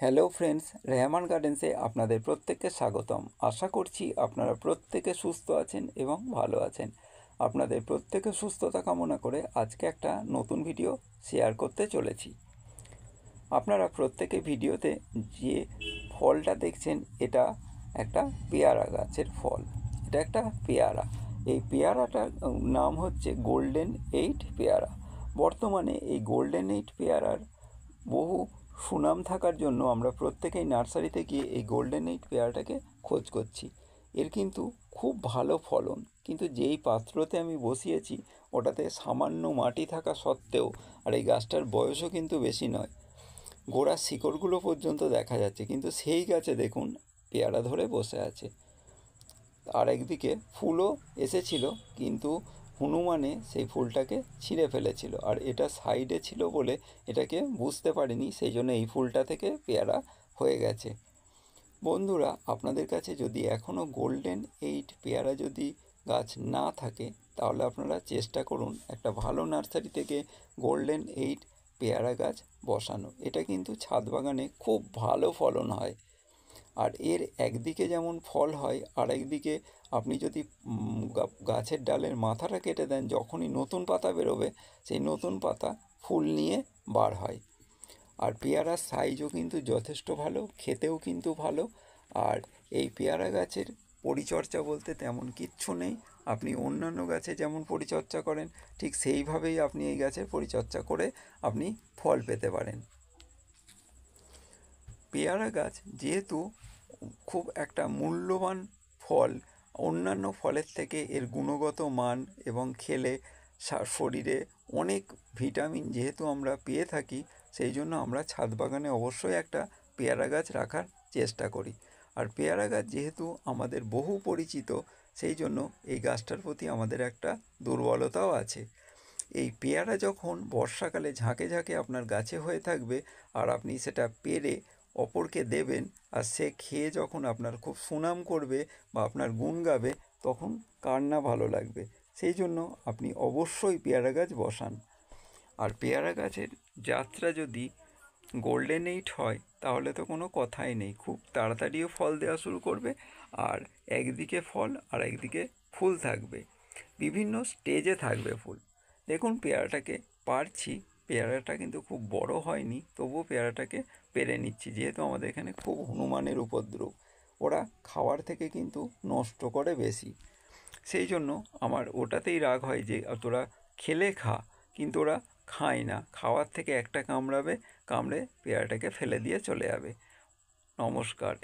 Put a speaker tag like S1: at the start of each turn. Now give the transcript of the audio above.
S1: Hello friends, Rehman গার্ডেন্সে আপনাদের প্রত্যেককে স্বাগতম। আশা করছি আপনারা প্রত্যেকে সুস্থ আছেন এবং ভালো আছেন। আপনাদের প্রত্যেকের সুস্থতা কামনা করে আজকে একটা নতুন ভিডিও শেয়ার করতে চলেছি। আপনারা প্রত্যেকে ভিডিওতে যে ফলটা দেখছেন এটা একটা পেয়ারা গাছের ফল। এটা একটা পেয়ারা। এই পেয়ারাটার নাম হচ্ছে গোল্ডেন এইট পেয়ারা। বর্তমানে এই গোল্ডেন এইট পেয়ারার বহু সুনাম থাকার জন্য আমরা প্রত্যেকেই নার্সারিতে গিয়ে এই গোল্ডেন এইট পেয়ারাটাকে খোঁজ করছি। এর কিন্তু খুব ভালো ফলন, কিন্তু যেই পাত্রতে আমি বসিয়েছি ওটাতে সামান্য মাটি থাকা সত্ত্বেও, আর এই গাছটার বয়সও কিন্তু বেশি নয়, গোড়ার শিকড়গুলো পর্যন্ত দেখা যাচ্ছে, কিন্তু সেই গাছে দেখুন পেয়ারা ধরে বসে আছে। আর একদিকে ফুলও এসেছিল, কিন্তু হনুমানে সেই ফুলটাকে ছিঁড়ে ফেলেছিল, আর এটা সাইডে ছিল বলে এটাকে বুঝতে পারিনি, সেই জন্য এই ফুলটা থেকে পেয়ারা হয়ে গেছে। বন্ধুরা, আপনাদের কাছে যদি এখনও গোল্ডেন এইট পেয়ারা যদি গাছ না থাকে, তাহলে আপনারা চেষ্টা করুন একটা ভালো নার্সারি থেকে গোল্ডেন এইট পেয়ারা গাছ বসানো। এটা কিন্তু ছাদ বাগানে খুব ভালো ফলন হয়। আর এর একদিকে যেমন ফল হয়, আর একদিকে আপনি যদি গাছের ডালের মাথাটা কেটে দেন, যখনই নতুন পাতা বেরোবে সেই নতুন পাতা ফুল নিয়ে বার হয়। আর পেয়ারার সাইজও কিন্তু যথেষ্ট ভালো, খেতেও কিন্তু ভালো। আর এই পেয়ারা গাছের পরিচর্যা বলতে তেমন কিচ্ছু নেই। আপনি অন্যান্য গাছে যেমন পরিচর্যা করেন, ঠিক সেইভাবেই আপনি এই গাছের পরিচর্যা করে আপনি ফল পেতে পারেন। পেয়ারা গাছ যেহেতু খুব একটা মূল্যবান ফল, অন্যান্য ফলের থেকে এর গুণগত মান এবং খেলে শরীরে অনেক ভিটামিন যেহেতু আমরা পেয়ে থাকি, সেই জন্য আমরা ছাদ বাগানে অবশ্যই একটা পেয়ারা গাছ রাখার চেষ্টা করি। আর পেয়ারা গাছ যেহেতু আমাদের বহু পরিচিত, সেই জন্য এই গাছটার প্রতি আমাদের একটা দুর্বলতাও আছে। এই পেয়ারা যখন বর্ষাকালে ঝাঁকে ঝাঁকে আপনার গাছে হয়ে থাকবে, আর আপনি সেটা পেড়ে অপরকে দেবেন, আর সে খেয়ে যখন আপনার খুব সুনাম করবে বা আপনার গুণ গাবে, তখন কার না ভালো লাগবে। সেই জন্য আপনি অবশ্যই পেয়ারা গাছ বসান। আর পেয়ারা গাছের যাত্রা যদি গোল্ডেন এইট হয়, তাহলে তো কোনো কথাই নেই, খুব তাড়াতাড়িও ফল দেওয়া শুরু করবে। আর একদিকে ফল আর একদিকে ফুল থাকবে, বিভিন্ন স্টেজে থাকবে ফুল। দেখুন পেয়ারাটাকে পারছি, পেয়ারাটা কিন্তু খুব বড় হয়নি, তবুও পেয়ারাটাকে পেরে নিচ্ছি, যেহেতু আমাদের এখানে খুব হনুমানের উপদ্রব। ওরা খাওয়ার থেকে কিন্তু নষ্ট করে বেশি, সেই জন্য আমার ওটাতেই রাগ হয় যে তোরা খেলে খা, কিন্তু ওরা খায় না, খাওয়ার থেকে একটা কামড়াবে, কামড়ে পেয়ারাটাকে ফেলে দিয়ে চলে যাবে। নমস্কার।